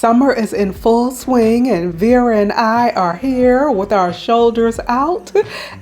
Summer is in full swing and Vera and I are here with our shoulders out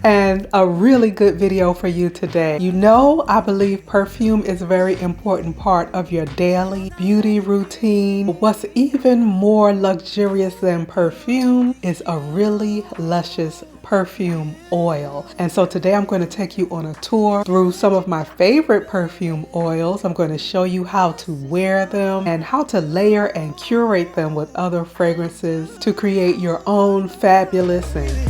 and a really good video for you today. You know, I believe perfume is a very important part of your daily beauty routine. What's even more luxurious than perfume is a really luscious perfume oil. And so today I'm going to take you on a tour through some of my favorite perfume oils. I'm going to show you how to wear them and how to layer and curate them with other fragrances to create your own fabulous and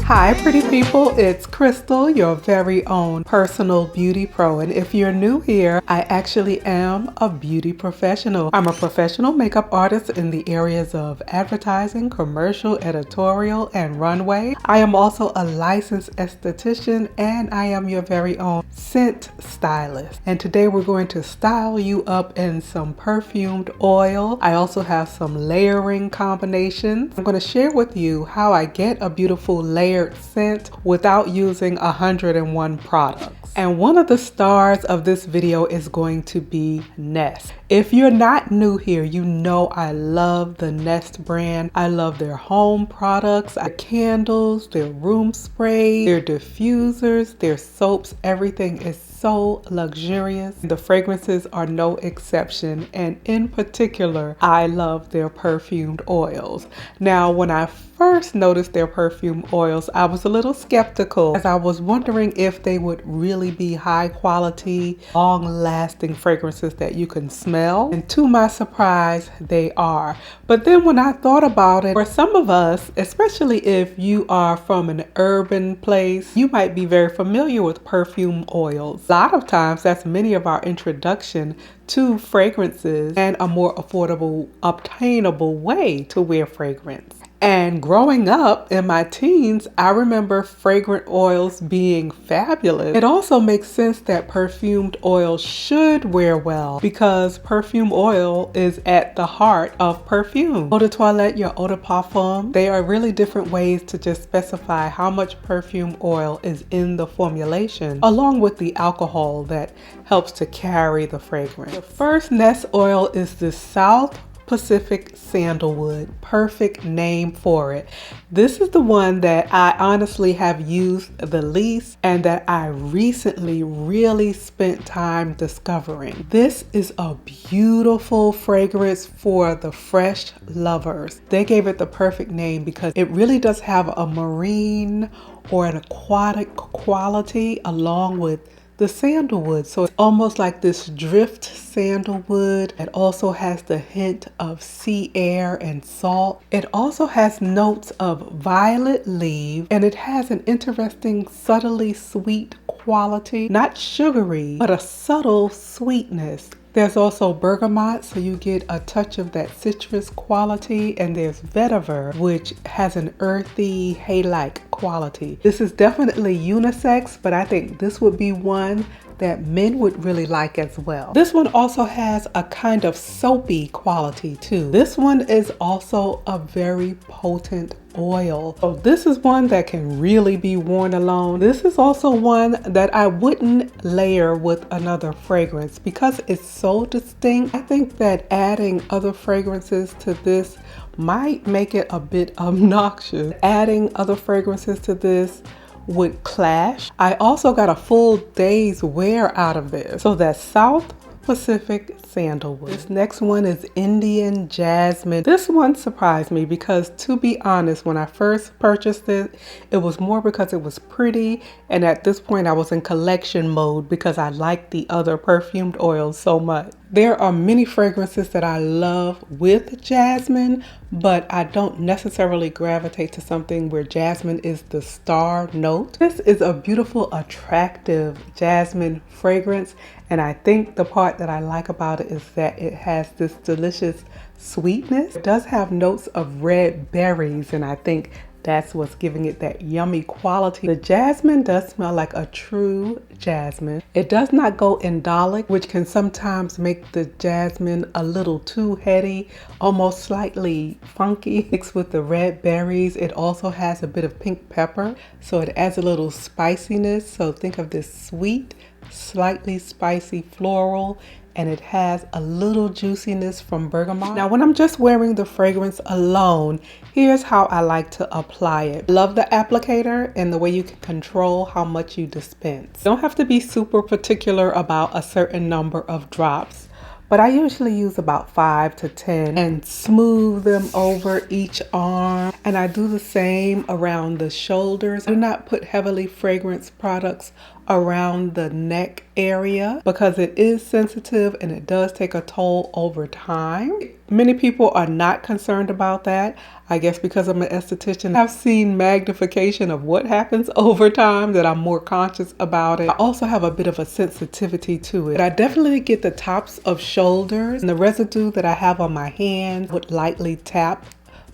Hi pretty people, it's Crystal, your very own personal beauty pro, and if you're new here, I actually am a beauty professional. I'm a professional makeup artist in the areas of advertising, commercial, editorial, and runway. I am also a licensed esthetician and I am your very own scent stylist. And today we're going to style you up in some perfumed oil. I also have some layering combinations. I'm going to share with you how I get a beautiful layered scent without using 101 products. And one of the stars of this video is going to be Nest. If you're not new here, you know I love the Nest brand. I love their home products, their candles, their room sprays, their diffusers, their soaps. Everything is so luxurious. The fragrances are no exception, and in particular, I love their perfumed oils. Now, when I first noticed their perfume oils, I was a little skeptical as I was wondering if they would really be high quality, long lasting fragrances that you can smell. And to my surprise, they are. But then when I thought about it, for some of us, especially if you are from an urban place, you might be very familiar with perfume oils. A lot of times that's many of our introduction to fragrances and a more affordable, obtainable way to wear fragrance. And growing up in my teens, I remember fragrant oils being fabulous. It also makes sense that perfumed oils should wear well because perfume oil is at the heart of perfume. Eau de toilette, your eau de parfum, they are really different ways to just specify how much perfume oil is in the formulation, along with the alcohol that helps to carry the fragrance. The first Nest oil is the South Pacific Sandalwood. Perfect name for it. This is the one that I honestly have used the least and that I recently really spent time discovering. This is a beautiful fragrance for the fresh lovers. They gave it the perfect name because it really does have a marine or an aquatic quality along with the sandalwood. So it's almost like this drift sandalwood. It also has the hint of sea air and salt. It also has notes of violet leaf, and it has an interesting subtly sweet quality. Not sugary, but a subtle sweetness. There's also bergamot, so you get a touch of that citrus quality, and there's vetiver, which has an earthy, hay-like quality. This is definitely unisex, but I think this would be one that men would really like as well. This one also has a kind of soapy quality too. This one is also a very potent oil. So this is one that can really be worn alone. This is also one that I wouldn't layer with another fragrance because it's so distinct. I think that adding other fragrances to this might make it a bit obnoxious. Adding other fragrances to this would clash. I also got a full day's wear out of this. So that's South Pacific Sandalwood. This next one is Indian Jasmine. This one surprised me because, to be honest, when I first purchased it, it was more because it was pretty, and at this point I was in collection mode because I liked the other perfumed oils so much. There are many fragrances that I love with jasmine, but I don't necessarily gravitate to something where jasmine is the star note. This is a beautiful, attractive jasmine fragrance, and I think the part that I like about it is that it has this delicious sweetness. It does have notes of red berries, and I think that's what's giving it that yummy quality. The jasmine does smell like a true jasmine. It does not go indolic, which can sometimes make the jasmine a little too heady, almost slightly funky. Mixed with the red berries, it also has a bit of pink pepper, so it adds a little spiciness. So think of this sweet, slightly spicy floral and it has a little juiciness from bergamot. Now when I'm just wearing the fragrance alone, here's how I like to apply it. Love the applicator and the way you can control how much you dispense. You don't have to be super particular about a certain number of drops, but I usually use about 5 to 10 and smooth them over each arm. And I do the same around the shoulders. I do not put heavily fragranced products around the neck area because it is sensitive and it does take a toll over time. Many people are not concerned about that. I guess because I'm an esthetician, I've seen magnification of what happens over time that I'm more conscious about it. I also have a bit of a sensitivity to it. I definitely get the tops of shoulders and the residue that I have on my hands would lightly tap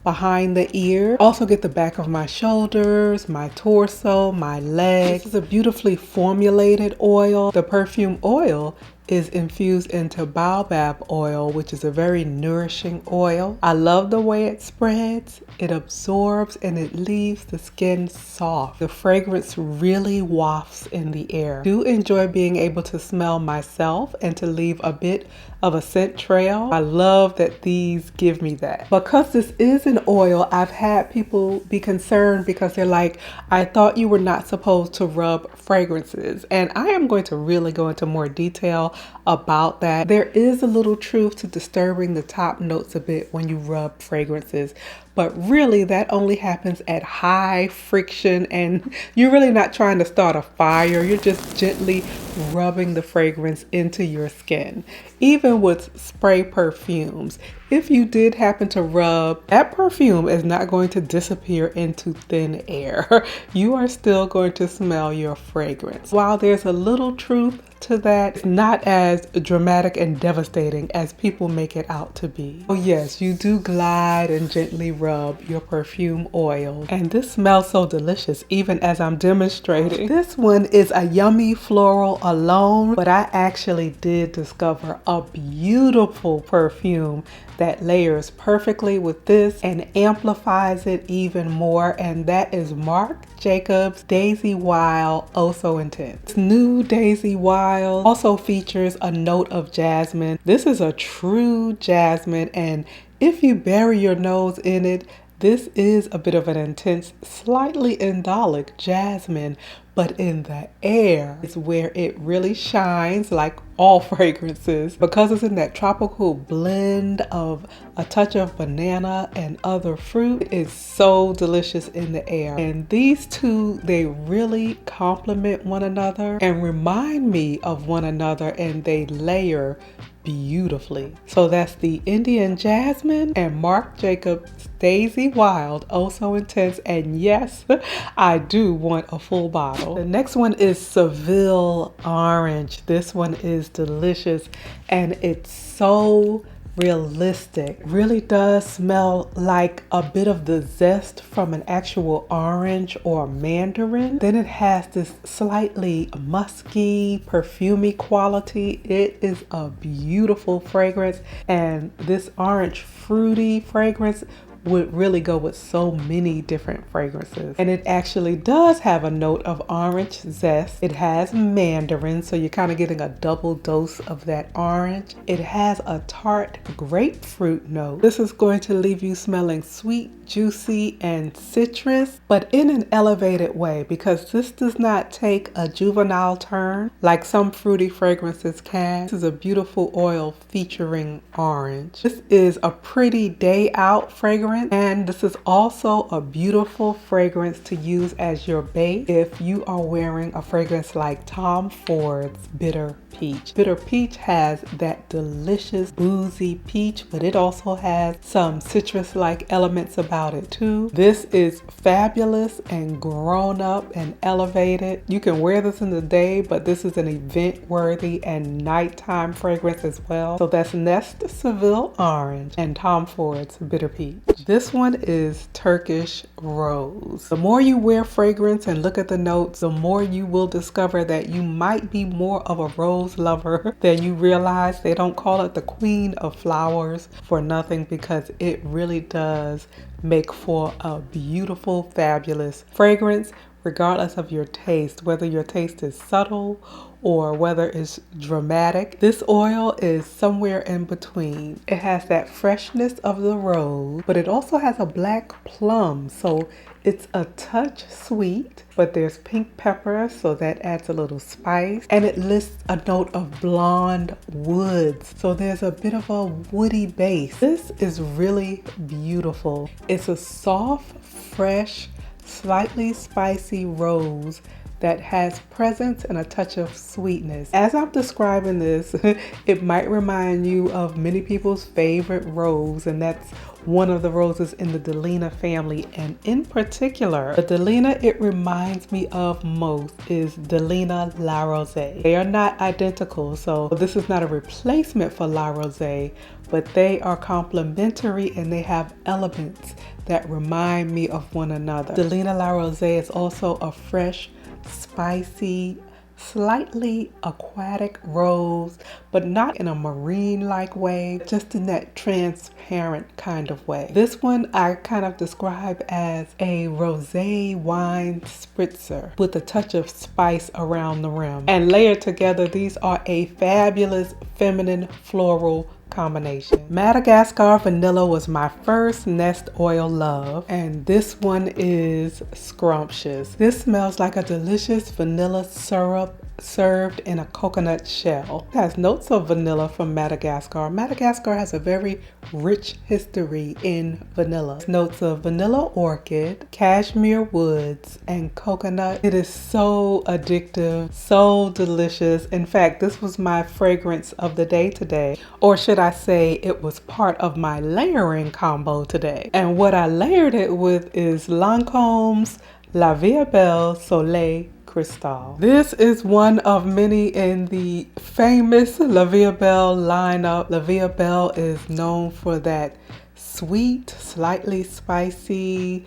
behind the ear. Also get the back of my shoulders, my torso, my legs. This is a beautifully formulated oil. The perfume oil is infused into baobab oil, which is a very nourishing oil. I love the way it spreads. It absorbs and it leaves the skin soft. The fragrance really wafts in the air. I do enjoy being able to smell myself and to leave a bit of a scent trail. I love that these give me that. Because this is an oil, I've had people be concerned because they're like, I thought you were not supposed to rub fragrances. And I am going to really go into more detail about that. There is a little truth to disturbing the top notes a bit when you rub fragrances, but really that only happens at high friction and you're really not trying to start a fire. You're just gently rubbing the fragrance into your skin. Even with spray perfumes, if you did happen to rub, that perfume is not going to disappear into thin air. You are still going to smell your fragrance. While there's a little truth to that, it's not as dramatic and devastating as people make it out to be. Oh yes, you do glide and gently rub your perfume oil. And this smells so delicious even as I'm demonstrating. This one is a yummy floral alone, but I actually did discover a beautiful perfume that layers perfectly with this and amplifies it even more, and that is Marc Jacobs Daisy Wild Oh So Intense. New Daisy Wild also features a note of jasmine. This is a true jasmine, and if you bury your nose in it, this is a bit of an intense, slightly indolic jasmine, but in the air is where it really shines, like all fragrances, because it's in that tropical blend of a touch of banana and other fruit. It is so delicious in the air. And these two, they really complement one another and remind me of one another, and they layer beautifully. So that's the Indian Jasmine and Marc Jacobs Daisy Wild Oh So Intense, and yes, I do want a full bottle. The next one is Seville Orange. This one is delicious and it's so realistic. Really does smell like a bit of the zest from an actual orange or mandarin. Then it has this slightly musky, perfumey quality. It is a beautiful fragrance, and this orange fruity fragrance would really go with so many different fragrances. And it actually does have a note of orange zest. It has mandarin, so you're kind of getting a double dose of that orange. It has a tart grapefruit note. This is going to leave you smelling sweet, juicy, and citrus, but in an elevated way, because this does not take a juvenile turn like some fruity fragrances can. This is a beautiful oil featuring orange. This is a pretty day out fragrance, and this is also a beautiful fragrance to use as your base if you are wearing a fragrance like Tom Ford's Bitter Peach. Bitter Peach has that delicious boozy peach, but it also has some citrus-like elements about it too. This is fabulous and grown up and elevated. You can wear this in the day, but this is an event-worthy and nighttime fragrance as well. So that's Nest Seville Orange and Tom Ford's Bitter Peach. This one is Turkish Rose. The more you wear fragrance and look at the notes, the more you will discover that you might be more of a rose lover than you realize. They don't call it the queen of flowers for nothing, because it really does make for a beautiful, fabulous fragrance regardless of your taste, whether your taste is subtle or whether it's dramatic. This oil is somewhere in between. It has that freshness of the rose, but it also has a black plum, so it's a touch sweet, but there's pink pepper, so that adds a little spice. And it lists a note of blonde woods, so there's a bit of a woody base. This is really beautiful. It's a soft, fresh, slightly spicy rose that has presence and a touch of sweetness. As I'm describing this, it might remind you of many people's favorite rose, and that's one of the roses in the Delina family. And in particular, the Delina it reminds me of most is Delina La Rose. They are not identical, so this is not a replacement for La Rose, but they are complementary and they have elements that remind me of one another. Delina La Rose is also a fresh, spicy, slightly aquatic rose, but not in a marine-like way, just in that transparent kind of way. This one I kind of describe as a rosé wine spritzer with a touch of spice around the rim. And layered together, these are a fabulous feminine floral combination. Madagascar Vanilla was my first nest oil love, and this one is scrumptious. This smells like a delicious vanilla syrup served in a coconut shell. It has notes of vanilla from Madagascar. Madagascar has a very rich history in vanilla. Notes of vanilla orchid, cashmere woods, and coconut. It is so addictive, so delicious. In fact, this was my fragrance of the day today, or should I say it was part of my layering combo today. And what I layered it with is Lancome's La Vie Belle Soleil Crystal. This is one of many in the famous La Vie Belle lineup. La Vie Belle is known for that sweet, slightly spicy.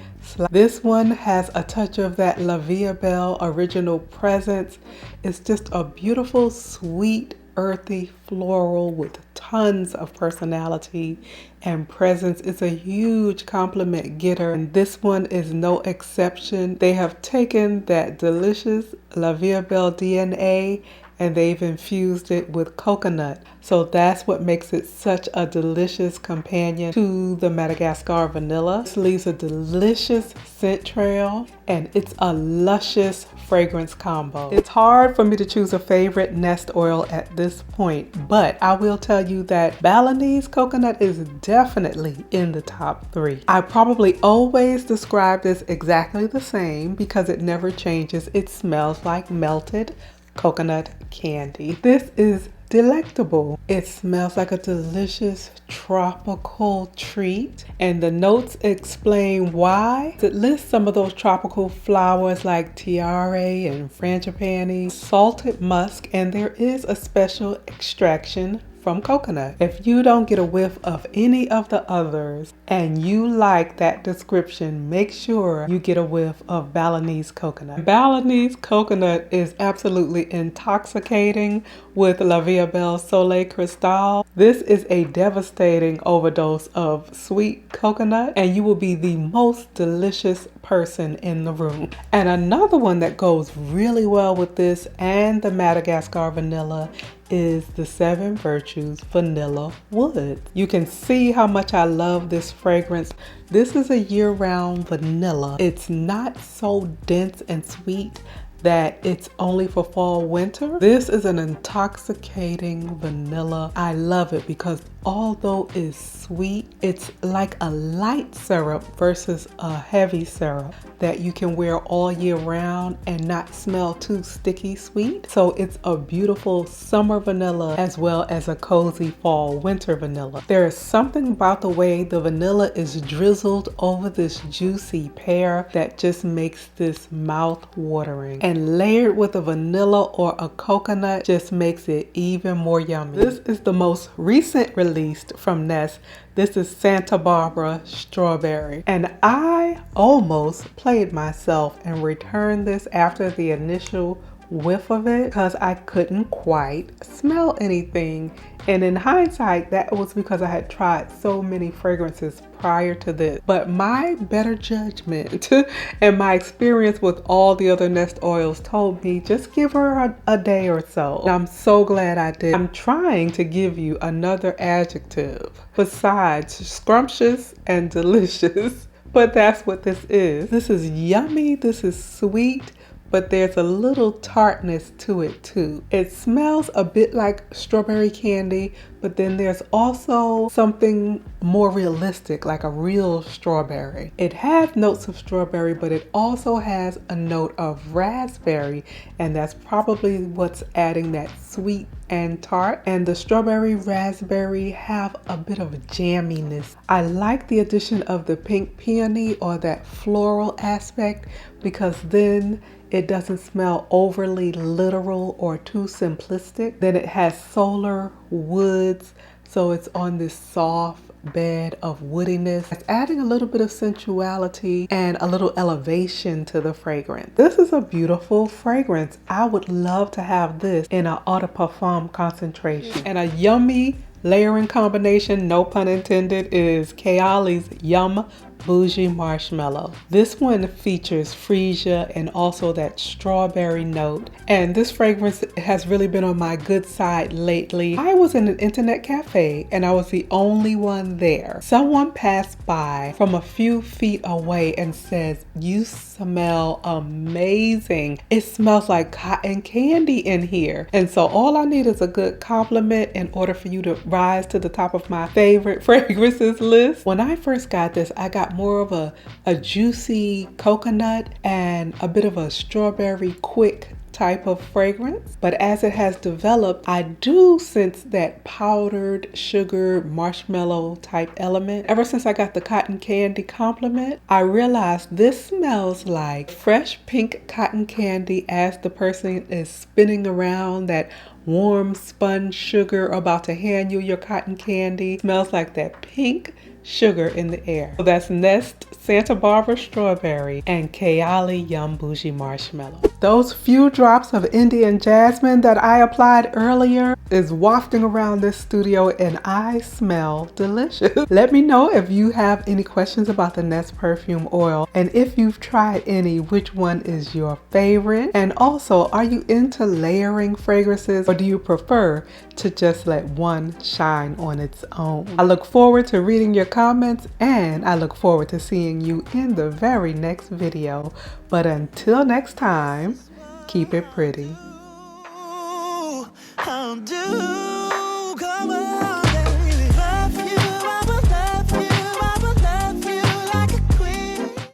This one has a touch of that La Vie Belle original presence. It's just a beautiful, sweet, earthy floral with tons of personality and presence. It's a huge compliment getter, and this one is no exception. They have taken that delicious La Vie Belle DNA and they've infused it with coconut. So that's what makes it such a delicious companion to the Madagascar Vanilla. This leaves a delicious scent trail and it's a luscious fragrance combo. It's hard for me to choose a favorite nest oil at this point, but I will tell you that Balinese coconut is definitely in the top 3. I probably always describe this exactly the same because it never changes. It smells like melted coconut candy. This is delectable. It smells like a delicious tropical treat, and the notes explain why. It lists some of those tropical flowers like tiare and frangipani, salted musk, and there is a special extraction from coconut. If you don't get a whiff of any of the others and you like that description, make sure you get a whiff of Balinese coconut. Balinese coconut is absolutely intoxicating with La Vie Belle Soleil Crystal. This is a devastating overdose of sweet coconut and you will be the most delicious person in the room. And another one that goes really well with this and the Madagascar Vanilla is the 7 Virtues Vanilla Wood. You can see how much I love this fragrance. This is a year-round vanilla. It's not so dense and sweet that it's only for fall winter. This is an intoxicating vanilla. I love it because although it's sweet, it's like a light syrup versus a heavy syrup that you can wear all year round and not smell too sticky sweet. So it's a beautiful summer vanilla as well as a cozy fall winter vanilla. There is something about the way the vanilla is drizzled over this juicy pear that just makes this mouth watering. And layered with a vanilla or a coconut just makes it even more yummy. This is the most recent released from Nest. This is Santa Barbara Strawberry. And I almost played myself and returned this after the initial whiff of it because I couldn't quite smell anything. And in hindsight, that was because I had tried so many fragrances prior to this. But my better judgment and my experience with all the other Nest oils told me just give her a day or so. And I'm so glad I did. I'm trying to give you another adjective besides scrumptious and delicious. But that's what this is. This is yummy, this is sweet, but there's a little tartness to it too. It smells a bit like strawberry candy, but then there's also something more realistic, like a real strawberry. It has notes of strawberry, but it also has a note of raspberry, and that's probably what's adding that sweet and tart. And the strawberry raspberry have a bit of a jamminess. I like the addition of the pink peony or that floral aspect because then it doesn't smell overly literal or too simplistic. Then it has solar woods, so it's on this soft bed of woodiness. It's adding a little bit of sensuality and a little elevation to the fragrance. This is a beautiful fragrance. I would love to have this in an eau de parfum concentration. And a yummy layering combination, no pun intended, is Kayali's Yum Bougie Marshmallow. This one features freesia and also that strawberry note. And this fragrance has really been on my good side lately. I was in an internet cafe and I was the only one there. Someone passed by from a few feet away and says, "You smell amazing. It smells like cotton candy in here." And so all I need is a good compliment in order for you to rise to the top of my favorite fragrances list. When I first got this, I got more of a juicy coconut and a bit of a strawberry quick type of fragrance. But as it has developed, I do sense that powdered sugar marshmallow type element. Ever since I got the cotton candy compliment, I realized this smells like fresh pink cotton candy as the person is spinning around that warm spun sugar about to hand you your cotton candy. It smells like that pink sugar in the air. So that's Nest Santa Barbara Strawberry and Kayali Yum Bougie Marshmallow. Those few drops of Indian Jasmine that I applied earlier is wafting around this studio and I smell delicious. Let me know if you have any questions about the Nest perfume oil, and if you've tried any, which one is your favorite? And also, are you into layering fragrances or do you prefer to just let one shine on its own? I look forward to reading your comments and I look forward to seeing you in the very next video. But until next time, keep it pretty.